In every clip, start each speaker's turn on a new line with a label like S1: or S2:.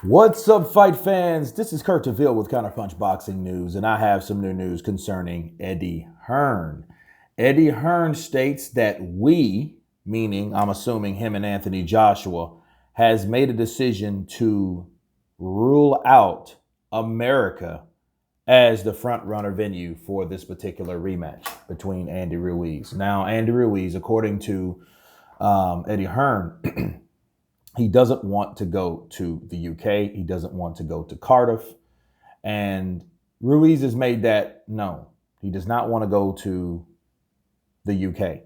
S1: What's up, fight fans? This is Kurt DeVille with Counterpunch Boxing News, and I have some new news concerning Eddie Hearn. Eddie Hearn states that we, meaning I'm assuming him and Anthony Joshua, has made a decision to rule out America as the front runner venue for this particular rematch between Andy Ruiz. Now, Andy Ruiz, according to Eddie Hearn, he doesn't want to go to the UK. He doesn't want to go to Cardiff. And Ruiz has made that known. He does not want to go to the UK.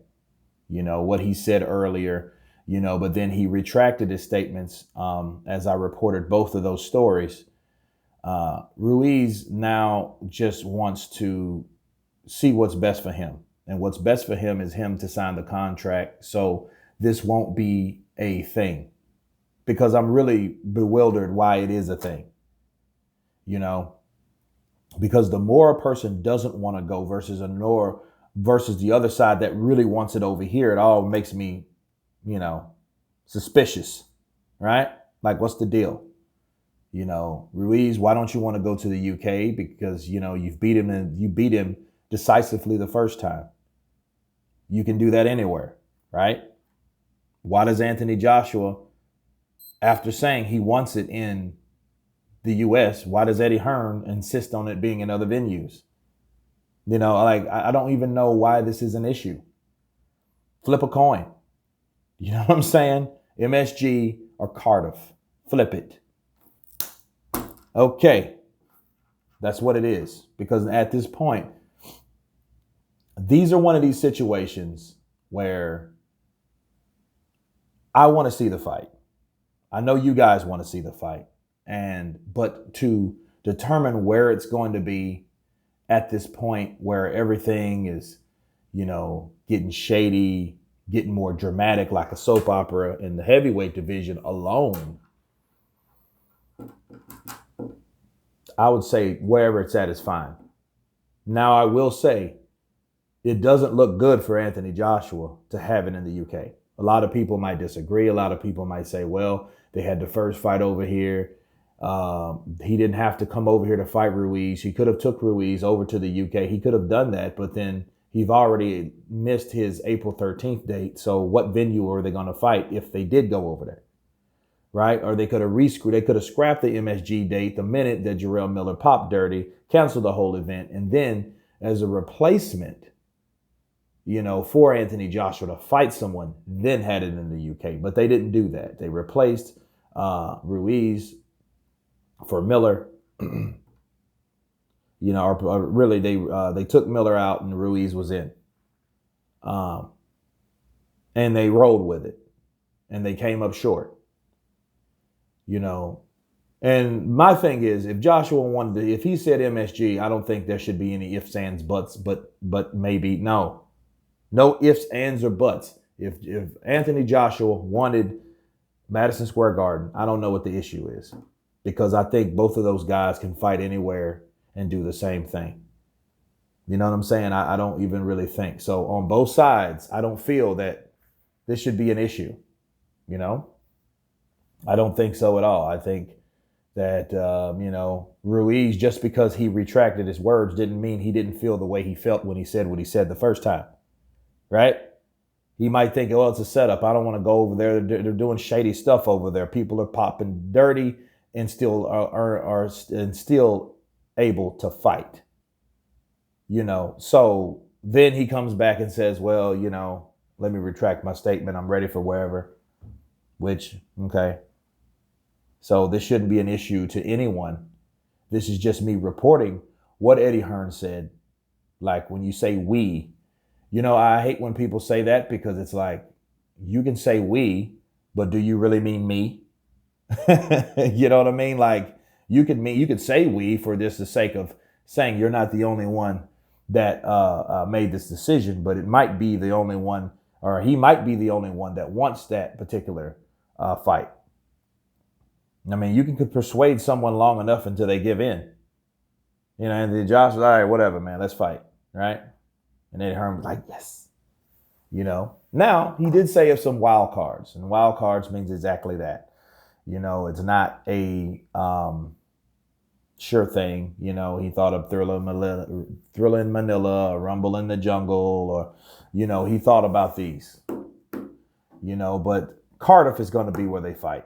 S1: You know, what he said earlier, but then he retracted his statements as I reported both of those stories. Ruiz now just wants to see what's best for him. And what's best for him is him to sign the contract. So this won't be a thing. Because I'm really bewildered why it is a thing, because the more a person doesn't want to go versus the other side that really wants it over here, it all makes me, suspicious, right? Like, what's the deal? Ruiz, why don't you want to go to the UK? Because, you beat him decisively the first time. You can do that anywhere, right? Why does Anthony Joshua, after saying he wants it in the U.S., why does Eddie Hearn insist on it being in other venues? I don't even know why this is an issue. Flip a coin. You know what I'm saying? MSG or Cardiff. Flip it. Okay. That's what it is. Because at this point, these are one of these situations where I want to see the fight. I know you guys want to see the fight, but to determine where it's going to be at this point where everything is, getting shady, getting more dramatic like a soap opera in the heavyweight division alone, I would say wherever it's at is fine. Now, I will say it doesn't look good for Anthony Joshua to have it in the UK. A lot of people might disagree. A lot of people might say, well, they had the first fight over here. He didn't have to come over here to fight Ruiz. He could have took Ruiz over to the UK. He could have done that, but then he's already missed his April 13th date. So what venue are they going to fight if they did go over there? Right? Or they could have scrapped the MSG date the minute that Jarrell Miller popped dirty, canceled the whole event, and then as a replacement, for Anthony Joshua to fight someone, then had it in the UK. But they didn't do that. They replaced Ruiz for Miller. Or really they took Miller out and Ruiz was in. And they rolled with it. And they came up short. And my thing is, if Joshua wanted to, if he said MSG, I don't think there should be any ifs, ands, buts, but maybe no. No ifs, ands, or buts. If Anthony Joshua wanted Madison Square Garden, I don't know what the issue is. Because I think both of those guys can fight anywhere and do the same thing. You know what I'm saying? I don't even really think. So on both sides, I don't feel that this should be an issue. I don't think so at all. I think that, Ruiz, just because he retracted his words didn't mean he didn't feel the way he felt when he said what he said the first time. Right? He might think, oh, it's a setup. I don't want to go over there. They're doing shady stuff over there. People are popping dirty and still are still able to fight. So then he comes back and says, well, let me retract my statement. I'm ready for wherever. Which, okay. So this shouldn't be an issue to anyone. This is just me reporting what Eddie Hearn said. Like when you say we, I hate when people say that because it's like, you can say we, but do you really mean me? You know what I mean? Like you could say we for just the sake of saying you're not the only one that made this decision, but it might be the only one, or he might be the only one that wants that particular fight. I mean, you can persuade someone long enough until they give in. And then Josh was, all right, whatever, man, let's fight, right? And then Hearn was like, yes. Now he did say of some wild cards, and wild cards means exactly that. You know, it's not a sure thing. You know, he thought of Thriller in Manila, or Rumble in the Jungle, or, you know, he thought about these. You know, but Cardiff is going to be where they fight.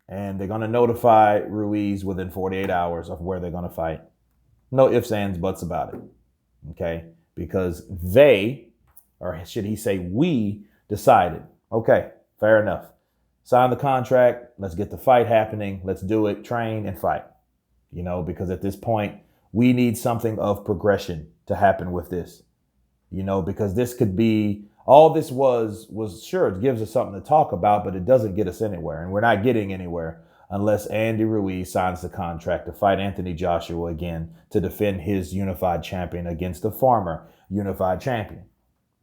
S1: And they're going to notify Ruiz within 48 hours of where they're going to fight. No ifs, ands, buts about it. Okay? Because they, or should he say we, decided, okay, fair enough. Sign the contract. Let's get the fight happening. Let's do it. Train and fight. You know, because at this point, we need something of progression to happen with this. You know, because this could be, all this was sure, it gives us something to talk about, but it doesn't get us anywhere. And we're not getting anywhere unless Andy Ruiz signs the contract to fight Anthony Joshua again to defend his unified champion against the former unified champion.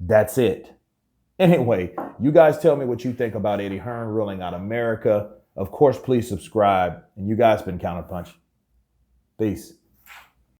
S1: That's it. Anyway, you guys tell me what you think about Eddie Hearn ruling out America. Of course, please subscribe. And you guys been Counterpunch. Peace.